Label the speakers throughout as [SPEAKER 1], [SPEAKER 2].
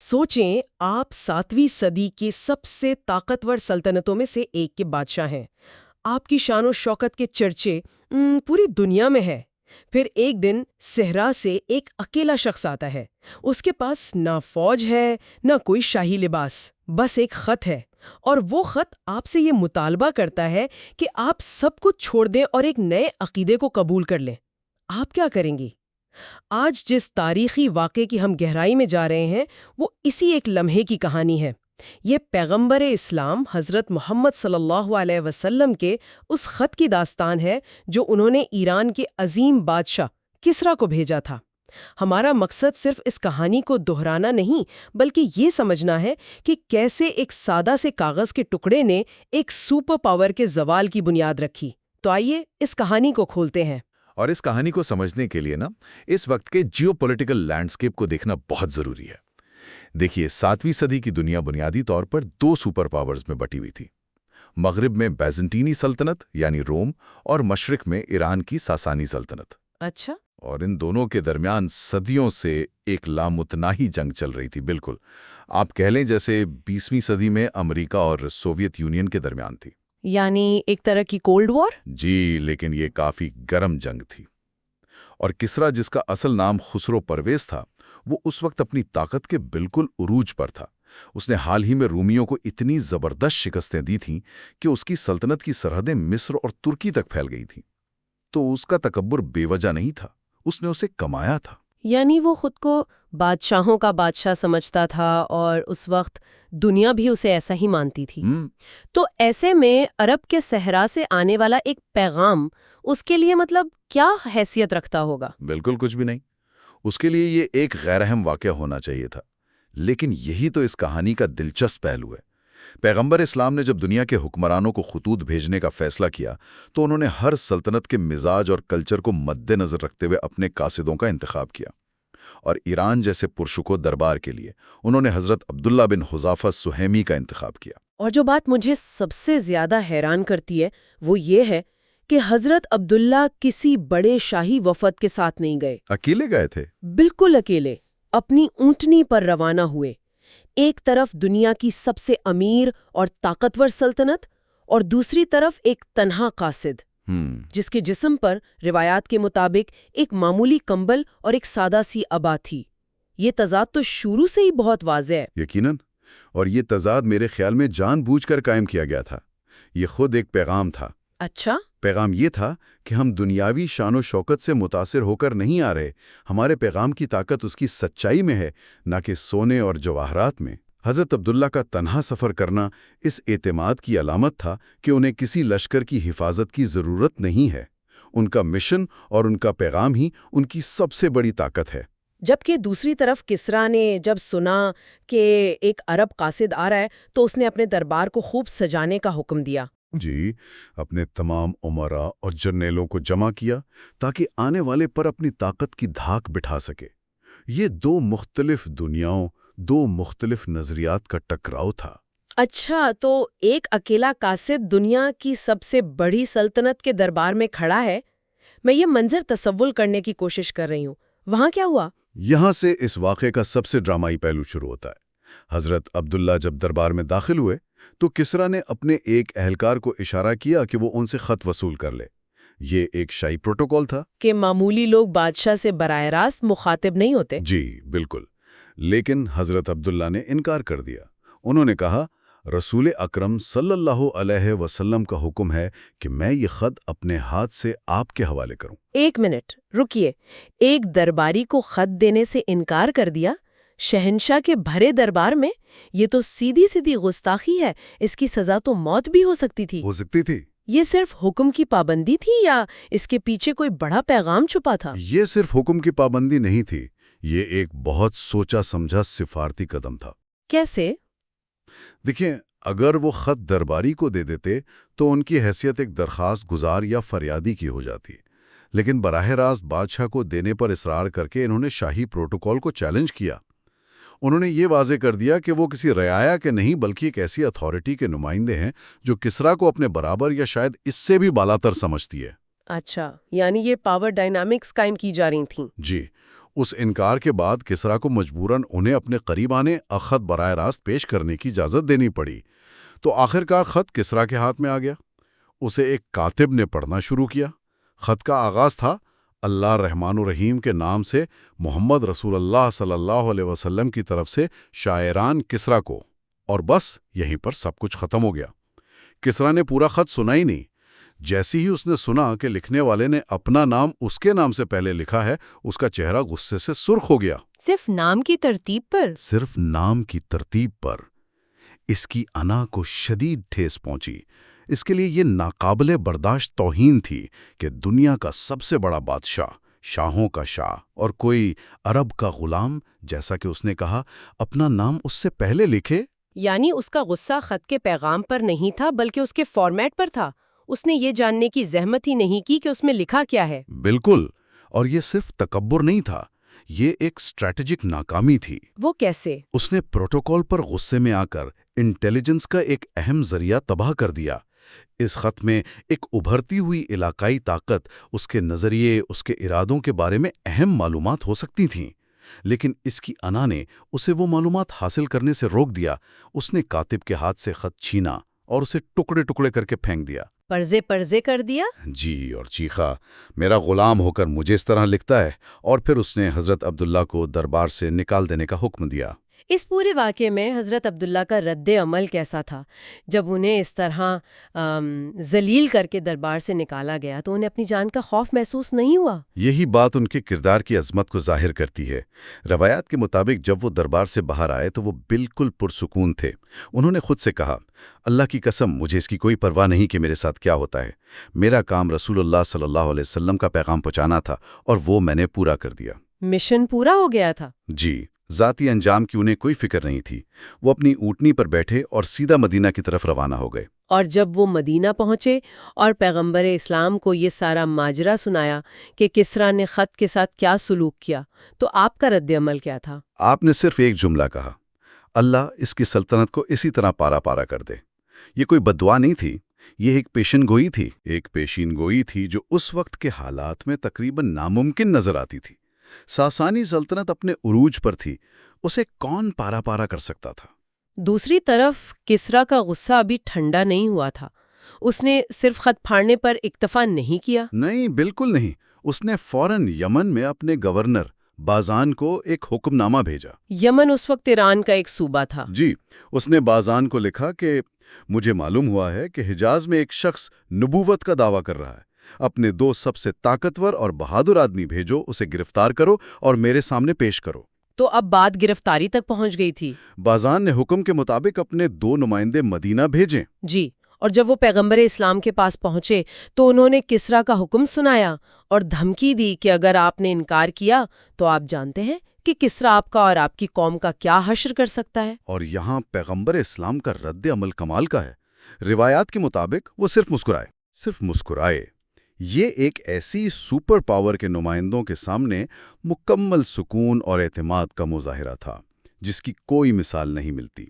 [SPEAKER 1] سوچیں آپ 7ویں صدی کی سب سے طاقتور سلطنتوں میں سے ایک کے بادشاہ ہیں۔ آپ کی شان و شوکت کے چرچے پوری دنیا میں ہے۔ پھر ایک دن صحرا سے ایک اکیلا شخص آتا ہے۔ اس کے پاس نہ فوج ہے نہ کوئی شاہی لباس، بس ایک خط ہے، اور وہ خط آپ سے یہ مطالبہ کرتا ہے کہ آپ سب کچھ چھوڑ دیں اور ایک نئے عقیدے کو قبول کر لیں۔ آپ کیا کریں گی؟ آج جس تاریخی واقعے کی ہم گہرائی میں جا رہے ہیں وہ اسی ایک لمحے کی کہانی ہے۔ یہ پیغمبر اسلام حضرت محمد صلی اللہ علیہ وسلم کے اس خط کی داستان ہے جو انہوں نے ایران کے عظیم بادشاہ کسریٰ کو بھیجا تھا۔ ہمارا مقصد صرف اس کہانی کو دہرانا نہیں بلکہ یہ سمجھنا ہے کہ کیسے ایک سادہ سے کاغذ کے ٹکڑے نے ایک سپر پاور کے زوال کی بنیاد رکھی۔ تو آئیے اس کہانی کو کھولتے ہیں۔
[SPEAKER 2] اور اس کہانی کو سمجھنے کے لیے اس وقت کے جیو پولیٹیکل لینڈسکیپ کو دیکھنا بہت ضروری ہے۔ دیکھیے، 7ویں صدی کی دنیا بنیادی طور پر 2 سپر پاورز میں بٹی ہوئی تھی۔ مغرب میں بیزنٹینی سلطنت یعنی روم، اور مشرق میں ایران کی ساسانی سلطنت۔
[SPEAKER 1] اچھا۔
[SPEAKER 2] اور ان دونوں کے درمیان صدیوں سے ایک لامتناہی جنگ چل رہی تھی۔ بالکل آپ کہہ لیں جیسے 20ویں صدی میں امریکہ اور سوویت یونین کے درمیان تھی۔
[SPEAKER 1] یعنی ایک طرح کی کولڈ وار؟
[SPEAKER 2] جی، لیکن یہ کافی گرم جنگ تھی۔ اور کسریٰ، جس کا اصل نام خسرو پرویز تھا، وہ اس وقت اپنی طاقت کے بالکل عروج پر تھا۔ اس نے حال ہی میں رومیوں کو اتنی زبردست شکستیں دی تھیں کہ اس کی سلطنت کی سرحدیں مصر اور ترکی تک پھیل گئی تھیں۔ تو اس کا تکبر بے وجہ نہیں تھا، اس نے اسے کمایا تھا۔
[SPEAKER 1] یعنی وہ خود کو بادشاہوں کا بادشاہ سمجھتا تھا اور اس وقت دنیا بھی اسے ایسا ہی مانتی تھی۔ تو ایسے میں عرب کے صحرا سے آنے والا ایک پیغام اس کے لیے کیا حیثیت رکھتا ہوگا؟
[SPEAKER 2] بالکل کچھ بھی نہیں۔ اس کے لیے یہ ایک غیر اہم واقعہ ہونا چاہیے تھا۔ لیکن یہی تو اس کہانی کا دلچسپ پہلو ہے۔ پیغمبر اسلام نے جب دنیا کے حکمرانوں کو خطوط بھیجنے کا فیصلہ کیا تو انہوں نے ہر سلطنت کے مزاج اور کلچر کو مد نظر رکھتے ہوئے اپنے قاصدوں کا انتخاب کیا۔ اور ایران جیسے پرشکو دربار کے لیے انہوں نے حضرت عبداللہ بن حذافہ سہیمی کا انتخاب کیا۔
[SPEAKER 1] اور جو بات مجھے سب سے زیادہ حیران کرتی ہے وہ یہ ہے کہ حضرت عبداللہ کسی بڑے شاہی وفد کے ساتھ نہیں گئے۔
[SPEAKER 2] اکیلے گئے تھے؟
[SPEAKER 1] بالکل اکیلے، اپنی اونٹنی پر روانہ ہوئے۔ ایک طرف دنیا کی سب سے امیر اور طاقتور سلطنت، اور دوسری طرف ایک تنہا قاصد جس کے جسم پر روایات کے مطابق ایک معمولی کمبل اور ایک سادہ سی عبا تھی۔ یہ تضاد تو شروع سے ہی بہت واضح ہے۔
[SPEAKER 2] یقیناً، اور یہ تضاد میرے خیال میں جان بوجھ کر قائم کیا گیا تھا۔ یہ خود ایک پیغام تھا۔
[SPEAKER 1] اچھا؟ پیغام
[SPEAKER 2] یہ تھا کہ ہم دنیاوی شان و شوکت سے متاثر ہو کر نہیں آ رہے، ہمارے پیغام کی طاقت اس کی سچائی میں ہے، نہ کہ سونے اور جواہرات میں۔ حضرت عبداللہ کا تنہا سفر کرنا اس اعتماد کی علامت تھا کہ انہیں کسی لشکر کی حفاظت کی ضرورت نہیں ہے۔ ان کا مشن اور ان کا پیغام ہی ان کی سب سے بڑی طاقت ہے۔
[SPEAKER 1] جبکہ دوسری طرف کسریٰ نے جب سنا کہ ایک عرب قاصد آ رہا ہے تو اس نے اپنے دربار کو خوب سجانے کا حکم دیا۔
[SPEAKER 2] جی، اپنے تمام امراء اور جرنیلوں کو جمع کیا تاکہ آنے والے پر اپنی طاقت کی دھاک بٹھا سکے۔ یہ 2 مختلف دنیاؤں، 2 مختلف نظریات کا ٹکراؤ تھا۔
[SPEAKER 1] اچھا، تو ایک اکیلا قاصد دنیا کی سب سے بڑی سلطنت کے دربار میں کھڑا ہے۔ میں یہ منظر تصور کرنے کی کوشش کر رہی ہوں۔ وہاں کیا ہوا؟
[SPEAKER 2] یہاں سے اس واقعے کا سب سے ڈرامائی پہلو شروع ہوتا ہے۔ حضرت عبداللہ جب دربار میں داخل ہوئے تو کسریٰ نے اپنے ایک اہلکار کو اشارہ کیا کہ وہ ان سے خط وصول کر لے۔ یہ ایک شاہی پروٹوکول تھا
[SPEAKER 1] کہ معمولی لوگ بادشاہ سے براہ راست مخاطب نہیں ہوتے۔
[SPEAKER 2] جی بالکل، لیکن حضرت عبداللہ نے انکار کر دیا۔ انہوں نے کہا، رسول اکرم صلی اللہ علیہ وسلم کا حکم ہے کہ میں یہ خط اپنے ہاتھ سے آپ کے حوالے کروں۔
[SPEAKER 1] ایک منٹ رکیے، ایک درباری کو خط دینے سے انکار کر دیا؟ شہنشاہ کے بھرے دربار میں؟ یہ تو سیدھی گستاخی ہے۔ اس کی سزا تو موت بھی ہو سکتی تھی۔ یہ صرف حکم کی پابندی تھی یا اس کے پیچھے کوئی بڑا پیغام چھپا تھا؟
[SPEAKER 2] یہ صرف حکم کی پابندی نہیں تھی، یہ ایک بہت سوچا سمجھا سفارتی قدم تھا۔
[SPEAKER 1] کیسے؟
[SPEAKER 2] دیکھیں، اگر وہ خط درباری کو دے دیتے تو ان کی حیثیت ایک درخواست گزار یا فریادی کی ہو جاتی، لیکن براہ راست بادشاہ کو دینے پر اصرار کر کے انہوں نے شاہی پروٹوکول کو چیلنج کیا۔ انہوں نے یہ واضح کر دیا کہ وہ کسی رعایا کے نہیں بلکہ ایک ایسی اتھارٹی کے نمائندے ہیں جو کسریٰ کو اپنے برابر یا شاید اس سے بھی بالاتر سمجھتی ہے۔
[SPEAKER 1] اچھا، یعنی یہ پاور ڈائنامکس قائم کی جا رہی تھیں۔
[SPEAKER 2] جی، اس انکار کے بعد کسریٰ کو مجبوراً انہیں اپنے قریب آنے اور خط براہ راست پیش کرنے کی اجازت دینی پڑی۔ تو آخرکار خط کسریٰ کے ہاتھ میں آ گیا۔ اسے ایک کاتب نے پڑھنا شروع کیا۔ خط کا آغاز تھا اللہ رحمان الرحیم کے نام سے محمد رسول اللہ صلی اللہ علیہ وسلم کی طرف سے شاعران کسریٰ کو، اور بس یہیں پر سب کچھ ختم ہو گیا۔ کسریٰ نے پورا خط سنا ہی نہیں۔ جیسی ہی اس نے سنا کہ لکھنے والے نے اپنا نام اس کے نام سے پہلے لکھا ہے، اس کا چہرہ غصے سے سرخ ہو گیا۔
[SPEAKER 1] صرف نام کی ترتیب پر؟
[SPEAKER 2] صرف نام کی ترتیب پر۔ اس کی انا کو شدید ٹھیس پہنچی۔ اس کے لیے یہ ناقابل برداشت توہین تھی کہ دنیا کا سب سے بڑا بادشاہ، شاہوں کا شاہ اور کوئی عرب کا غلام، جیسا کہ اس نے کہا، اپنا نام اس سے پہلے لکھے۔
[SPEAKER 1] یعنی اس کا غصہ خط کے پیغام پر نہیں تھا بلکہ اس کے فارمیٹ پر تھا۔ اس نے یہ جاننے کی زحمت ہی نہیں کی کہ اس میں لکھا کیا ہے۔
[SPEAKER 2] بالکل، اور یہ صرف تکبر نہیں تھا، یہ ایک اسٹریٹجک ناکامی تھی۔
[SPEAKER 1] وہ کیسے؟
[SPEAKER 2] اس نے پروٹوکول پر غصے میں آ کر انٹیلیجنس کا ایک اہم ذریعہ تباہ کر دیا۔ اس خط میں ایک ابھرتی ہوئی علاقائی طاقت، اس کے نظریے، اس کے ارادوں کے بارے میں اہم معلومات ہو سکتی تھیں، لیکن اس کی انا نے اسے وہ معلومات حاصل کرنے سے روک دیا۔ اس نے کاتب کے ہاتھ سے خط چھینا اور اسے ٹکڑے ٹکڑے کر کے پھینک دیا۔
[SPEAKER 1] پرزے کر دیا؟
[SPEAKER 2] جی، اور چیخا، میرا غلام ہو کر مجھے اس طرح لکھتا ہے، اور پھر اس نے حضرت عبداللہ کو دربار سے نکال دینے کا حکم دیا۔
[SPEAKER 1] اس پورے واقعے میں حضرت عبداللہ کا رد عمل کیسا تھا؟ جب انہیں اس طرح ذلیل کر کے دربار سے نکالا گیا تو انہیں اپنی جان کا خوف محسوس نہیں ہوا؟
[SPEAKER 2] یہی بات ان کے کردار کی عظمت کو ظاہر کرتی ہے۔ روایات کے مطابق جب وہ دربار سے باہر آئے تو وہ بالکل پرسکون تھے۔ انہوں نے خود سے کہا، اللہ کی قسم، مجھے اس کی کوئی پرواہ نہیں کہ میرے ساتھ کیا ہوتا ہے۔ میرا کام رسول اللہ صلی اللہ علیہ وسلم کا پیغام پہنچانا تھا، اور وہ میں نے پورا کر دیا۔
[SPEAKER 1] مشن پورا ہو گیا تھا؟
[SPEAKER 2] جی، ذاتی انجام کی انہیں کوئی فکر نہیں تھی۔ وہ اپنی اونٹنی پر بیٹھے اور سیدھا مدینہ کی طرف روانہ ہو گئے۔
[SPEAKER 1] اور جب وہ مدینہ پہنچے اور پیغمبر اسلام کو یہ سارا ماجرا سنایا کہ کسریٰ نے خط کے ساتھ کیا سلوک کیا، تو آپ کا رد عمل کیا تھا؟
[SPEAKER 2] آپ نے صرف ایک جملہ کہا، اللہ اس کی سلطنت کو اسی طرح پارا پارا کر دے۔ یہ کوئی بددعا نہیں تھی، یہ ایک پیشین گوئی تھی جو اس وقت کے حالات میں تقریباً ناممکن نظر آتی تھی۔ ساسانی سلطنت اپنے عروج پر تھی، اسے کون پارا پارا کر سکتا تھا؟
[SPEAKER 1] دوسری طرف کسریٰ کا غصہ ابھی ٹھنڈا نہیں ہوا تھا۔ اس نے صرف خط پھاڑنے پر اکتفا نہیں کیا۔
[SPEAKER 2] نہیں، بالکل نہیں۔ اس نے فوراً یمن میں اپنے گورنر بازان کو ایک حکم نامہ بھیجا۔
[SPEAKER 1] یمن اس وقت ایران کا ایک صوبہ تھا۔
[SPEAKER 2] جی، اس نے بازان کو لکھا کہ مجھے معلوم ہوا ہے کہ حجاز میں ایک شخص نبوت کا دعویٰ کر رہا ہے۔ اپنے 2 سب سے طاقتور اور بہادر آدمی بھیجو، اسے گرفتار کرو اور میرے سامنے پیش کرو۔
[SPEAKER 1] تو اب بات گرفتاری تک پہنچ گئی تھی۔
[SPEAKER 2] بازان نے حکم کے مطابق اپنے 2 نمائندے مدینہ بھیجیں۔
[SPEAKER 1] جی، اور جب وہ پیغمبر اسلام کے پاس پہنچے تو انہوں نے کسریٰ کا حکم سنایا اور دھمکی دی کہ اگر آپ نے انکار کیا تو آپ جانتے ہیں کہ کسریٰ آپ کا اور آپ کی قوم کا کیا حشر کر سکتا ہے۔
[SPEAKER 2] اور یہاں پیغمبر اسلام کا رد عمل کمال کا ہے۔ روایات کے مطابق وہ صرف مسکرائے۔ یہ ایک ایسی سپر پاور کے نمائندوں کے سامنے مکمل سکون اور اعتماد کا مظاہرہ تھا جس کی کوئی مثال نہیں ملتی۔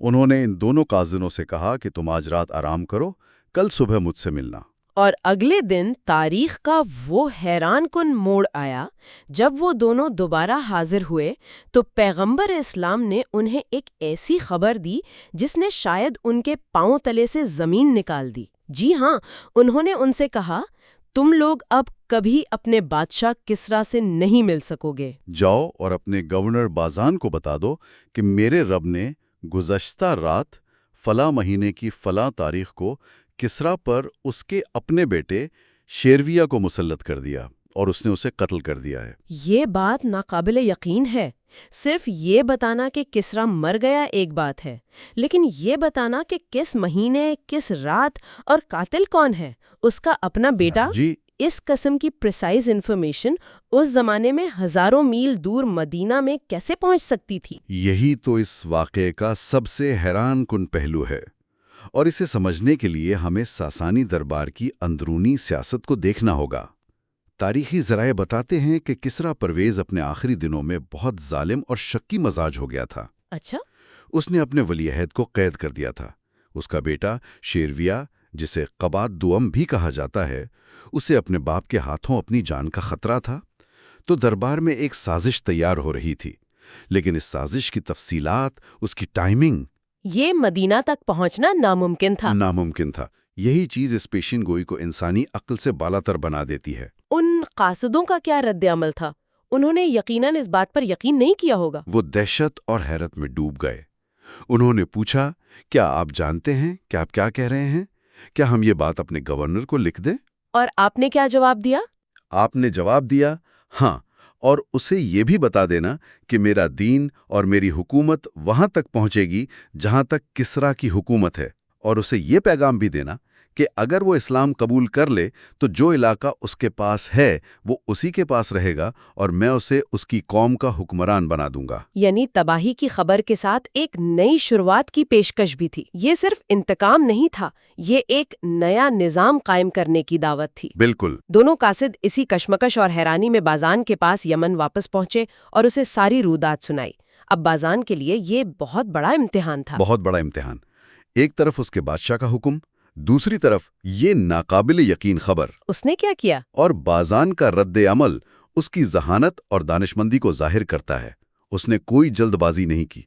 [SPEAKER 2] انہوں نے ان دونوں قاضروں سے کہا کہ تم آج رات آرام کرو، کل صبح مجھ سے ملنا۔
[SPEAKER 1] اور اگلے دن تاریخ کا وہ حیران کن موڑ آیا جب وہ دونوں دوبارہ حاضر ہوئے تو پیغمبر اسلام نے انہیں ایک ایسی خبر دی جس نے شاید ان کے پاؤں تلے سے زمین نکال دی۔ جی ہاں، انہوں نے ان سے کہا، تم لوگ اب کبھی اپنے بادشاہ کسریٰ سے نہیں مل سکو گے۔
[SPEAKER 2] جاؤ اور اپنے گورنر بازان کو بتا دو کہ میرے رب نے گزشتہ رات فلاں مہینے کی فلاں تاریخ کو کسریٰ پر اس کے اپنے بیٹے شیرویہ کو مسلط کر دیا اور اس نے اسے قتل کر دیا ہے۔
[SPEAKER 1] یہ بات ناقابل یقین ہے۔ صرف یہ بتانا کہ کسریٰ مر گیا ایک بات ہے، لیکن یہ بتانا کہ کس مہینے، کس رات اور قاتل کون ہے، اس کا اپنا بیٹا،
[SPEAKER 2] جی،
[SPEAKER 1] اس قسم کی پریسائز انفارمیشن اس زمانے میں ہزاروں میل دور مدینہ میں کیسے پہنچ سکتی تھی؟
[SPEAKER 2] یہی تو اس واقعے کا سب سے حیران کن پہلو ہے، اور اسے سمجھنے کے لیے ہمیں ساسانی دربار کی اندرونی سیاست کو دیکھنا ہوگا۔ تاریخی ذرائع بتاتے ہیں کہ کسریٰ پرویز اپنے آخری دنوں میں بہت ظالم اور شکی مزاج ہو گیا تھا۔
[SPEAKER 1] اچھا؟
[SPEAKER 2] اس نے اپنے ولی عہد کو قید کر دیا تھا۔ اس کا بیٹا شیرویہ، جسے قباد دوم بھی کہا جاتا ہے، اسے اپنے باپ کے ہاتھوں اپنی جان کا خطرہ تھا۔ تو دربار میں ایک سازش تیار ہو رہی تھی، لیکن اس سازش کی تفصیلات، اس کی ٹائمنگ
[SPEAKER 1] یہ مدینہ تک پہنچنا ناممکن تھا۔
[SPEAKER 2] ناممکن تھا۔ یہی چیز اس پیشین گوئی کو انسانی عقل سے بالاتر بنا دیتی ہے۔
[SPEAKER 1] ان قاصدوں کا کیا رد عمل تھا؟ انہوں نے یقیناً اس بات پر یقین نہیں کیا ہوگا۔
[SPEAKER 2] وہ دہشت اور حیرت میں ڈوب گئے۔ انہوں نے پوچھا، کیا آپ جانتے ہیں کہ آپ کیا کہہ رہے ہیں؟ کیا ہم یہ بات اپنے گورنر کو لکھ دیں؟
[SPEAKER 1] اور آپ نے کیا جواب دیا؟
[SPEAKER 2] آپ نے جواب دیا، ہاں، اور اسے یہ بھی بتا دینا کہ میرا دین اور میری حکومت وہاں تک پہنچے گی جہاں تک کسریٰ کی حکومت ہے، اور اسے یہ پیغام بھی دینا کہ اگر وہ اسلام قبول کر لے تو جو علاقہ اس کے پاس ہے وہ اسی کے پاس رہے گا، اور میں اسے اس کی قوم کا حکمران بنا دوں گا۔
[SPEAKER 1] یعنی تباہی کی خبر کے ساتھ ایک نئی شروعات کی پیشکش بھی تھی۔ یہ صرف انتقام نہیں تھا، یہ ایک نیا نظام قائم کرنے کی دعوت تھی۔
[SPEAKER 2] بالکل۔
[SPEAKER 1] دونوں قاصد اسی کشمکش اور حیرانی میں بازان کے پاس یمن واپس پہنچے اور اسے ساری رودات سنائی۔ اب بازان کے لیے یہ بہت بڑا امتحان تھا۔
[SPEAKER 2] بہت بڑا امتحان۔ ایک طرف اس کے بادشاہ کا حکم، دوسری طرف یہ ناقابل یقین خبر۔
[SPEAKER 1] اس نے کیا کیا؟
[SPEAKER 2] اور بازان کا رد عمل اس کی ذہانت اور دانشمندی کو ظاہر کرتا ہے۔ اس نے کوئی جلد بازی نہیں کی۔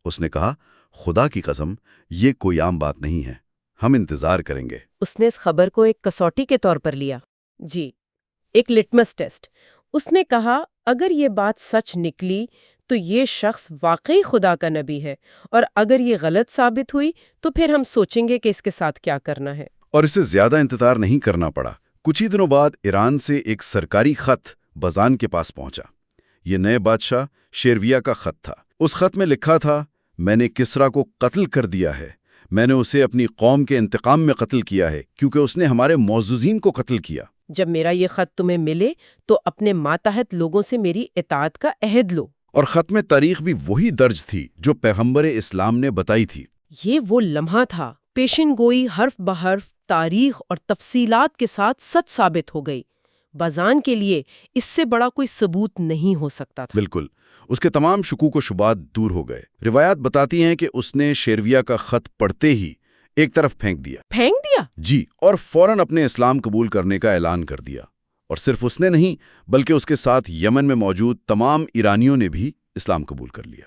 [SPEAKER 2] اس نے کہا، خدا کی قسم، یہ کوئی عام بات نہیں ہے، ہم انتظار کریں گے۔
[SPEAKER 1] اس نے اس خبر کو ایک کسوٹی کے طور پر لیا۔ جی، ایک لٹمس ٹیسٹ۔ اس نے کہا، اگر یہ بات سچ نکلی تو یہ شخص واقعی خدا کا نبی ہے، اور اگر یہ غلط ثابت ہوئی تو پھر ہم سوچیں گے کہ اس کے ساتھ کیا کرنا ہے۔
[SPEAKER 2] اور اسے زیادہ انتظار نہیں کرنا پڑا۔ کچھ ہی دنوں بعد ایران سے ایک سرکاری خط بازان کے پاس پہنچا۔ یہ نئے بادشاہ شیرویہ کا خط تھا۔ اس خط میں لکھا تھا، میں نے کسریٰ کو قتل کر دیا ہے۔ میں نے اسے اپنی قوم کے انتقام میں قتل کیا ہے، کیونکہ اس نے ہمارے معززین کو قتل کیا۔
[SPEAKER 1] جب میرا یہ خط تمہیں ملے تو اپنے ماتحت لوگوں سے میری اطاعت کا عہد لو۔
[SPEAKER 2] اور خط میں تاریخ بھی وہی درج تھی جو پیغمبر اسلام نے بتائی تھی۔
[SPEAKER 1] یہ وہ لمحہ تھا، پیشن گوئی حرف بحرف تاریخ اور تفصیلات کے ساتھ سچ ثابت ہو گئی۔ بازان کے لیے اس سے بڑا کوئی ثبوت نہیں ہو سکتا تھا۔
[SPEAKER 2] بالکل۔ اس کے تمام شکوک و شبہات دور ہو گئے۔ روایات بتاتی ہیں کہ اس نے شیرویہ کا خط پڑھتے ہی ایک طرف پھینک دیا۔
[SPEAKER 1] پھینک دیا؟
[SPEAKER 2] جی، اور فوراً اپنے اسلام قبول کرنے کا اعلان کر دیا۔ اور صرف اس نے نہیں، بلکہ اس کے ساتھ یمن میں موجود تمام ایرانیوں نے بھی اسلام قبول کر لیا۔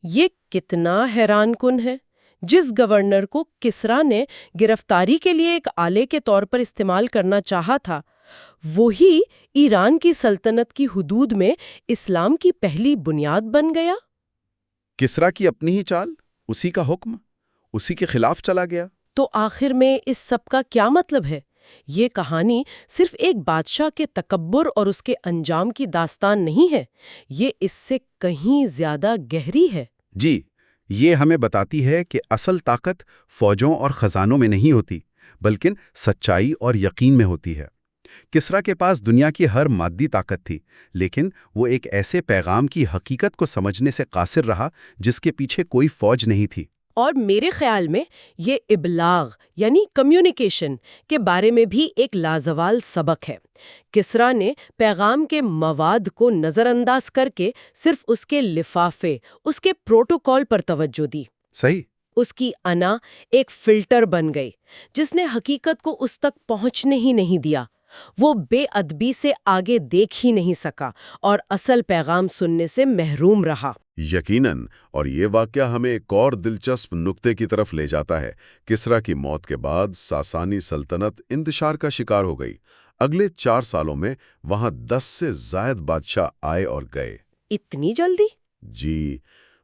[SPEAKER 1] یہ کتنا حیران کن ہے۔ جس گورنر کو کسریٰ نے گرفتاری کے لیے ایک آلے کے طور پر استعمال کرنا چاہا تھا، وہی ایران کی سلطنت کی حدود میں اسلام کی پہلی بنیاد بن گیا۔
[SPEAKER 2] کسریٰ کی اپنی ہی چال، اسی کا حکم، اسی کے خلاف چلا گیا۔
[SPEAKER 1] تو آخر میں اس سب کا کیا مطلب ہے؟ یہ کہانی صرف ایک بادشاہ کے تکبر اور اس کے انجام کی داستان نہیں ہے، یہ اس سے کہیں زیادہ گہری ہے۔
[SPEAKER 2] جی، یہ ہمیں بتاتی ہے کہ اصل طاقت فوجوں اور خزانوں میں نہیں ہوتی، بلکہ سچائی اور یقین میں ہوتی ہے۔ کسریٰ کے پاس دنیا کی ہر مادی طاقت تھی، لیکن وہ ایک ایسے پیغام کی حقیقت کو سمجھنے سے قاصر رہا جس کے پیچھے کوئی فوج نہیں تھی۔
[SPEAKER 1] اور میرے خیال میں یہ ابلاغ یعنی کمیونیکیشن کے بارے میں بھی ایک لازوال سبق ہے۔ کسریٰ نے پیغام کے مواد کو نظر انداز کر کے صرف اس کے لفافے، اس کے پروٹوکول پر توجہ دی۔
[SPEAKER 2] صحیح۔
[SPEAKER 1] اس کی انا ایک فلٹر بن گئی جس نے حقیقت کو اس تک پہنچنے ہی نہیں دیا۔ وہ بے ادبی سے آگے دیکھ ہی نہیں سکا اور اصل پیغام سننے سے محروم رہا۔
[SPEAKER 2] یقیناً، اور یہ واقعہ ہمیں ایک اور دلچسپ نقطے کی طرف لے جاتا ہے۔ کسریٰ کی موت کے بعد ساسانی سلطنت انتشار کا شکار ہو گئی۔ اگلے 4 سالوں میں وہاں 10 سے زائد بادشاہ آئے اور گئے۔
[SPEAKER 1] اتنی جلدی؟
[SPEAKER 2] جی،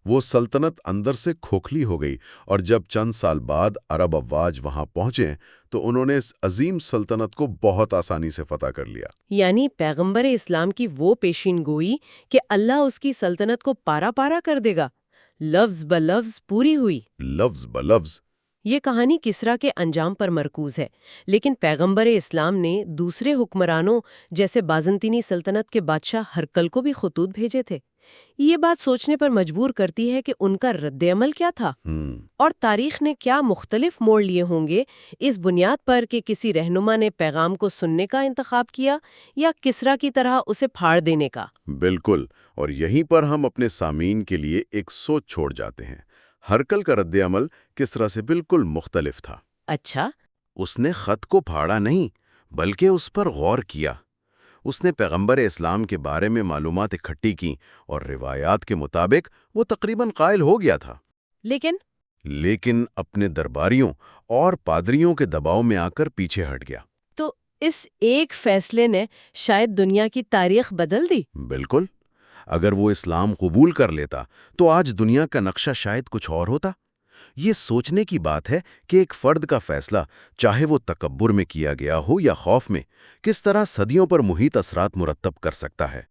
[SPEAKER 2] وہ سلطنت اندر سے کھوکھلی ہو گئی، اور جب چند سال بعد عرب افواج وہاں پہنچے تو انہوں نے اس عظیم سلطنت کو بہت آسانی سے فتح کر لیا۔
[SPEAKER 1] یعنی پیغمبر اسلام کی وہ پیشین گوئی کہ اللہ اس کی سلطنت کو پارا پارا کر دے گا، لفظ بلفظ پوری ہوئی۔
[SPEAKER 2] لفظ بلفظ۔
[SPEAKER 1] یہ کہانی کسریٰ کے انجام پر مرکوز ہے، لیکن پیغمبر اسلام نے دوسرے حکمرانوں جیسے بازنطینی سلطنت کے بادشاہ ہرقل کو بھی خطوط بھیجے تھے۔ یہ بات سوچنے پر مجبور کرتی ہے کہ ان کا رد عمل کیا تھا، اور تاریخ نے کیا مختلف موڑ لیے ہوں گے اس بنیاد پر کہ کسی رہنما نے پیغام کو سننے کا انتخاب کیا یا کسریٰ کی طرح اسے پھاڑ دینے کا۔
[SPEAKER 2] بالکل، اور یہیں پر ہم اپنے سامعین کے لیے ایک سوچ چھوڑ جاتے ہیں۔ ہرقل کا رد عمل کسریٰ سے بالکل مختلف تھا۔
[SPEAKER 1] اچھا؟
[SPEAKER 2] اس نے خط کو پھاڑا نہیں، بلکہ اس پر غور کیا۔
[SPEAKER 3] اس نے پیغمبر اسلام کے بارے میں معلومات اکٹھی کی اور روایات کے مطابق وہ تقریباً قائل ہو گیا تھا۔ لیکن اپنے درباریوں اور پادریوں کے دباؤ میں آ کر پیچھے ہٹ گیا۔
[SPEAKER 4] تو اس ایک فیصلے نے شاید دنیا کی تاریخ بدل دی۔
[SPEAKER 3] بالکل، اگر وہ اسلام قبول کر لیتا تو آج دنیا کا نقشہ شاید کچھ اور ہوتا۔ یہ سوچنے کی بات ہے کہ ایک فرد کا فیصلہ، چاہے وہ تکبر میں کیا گیا ہو یا خوف میں، کس طرح صدیوں پر محیط اثرات مرتب کر سکتا ہے۔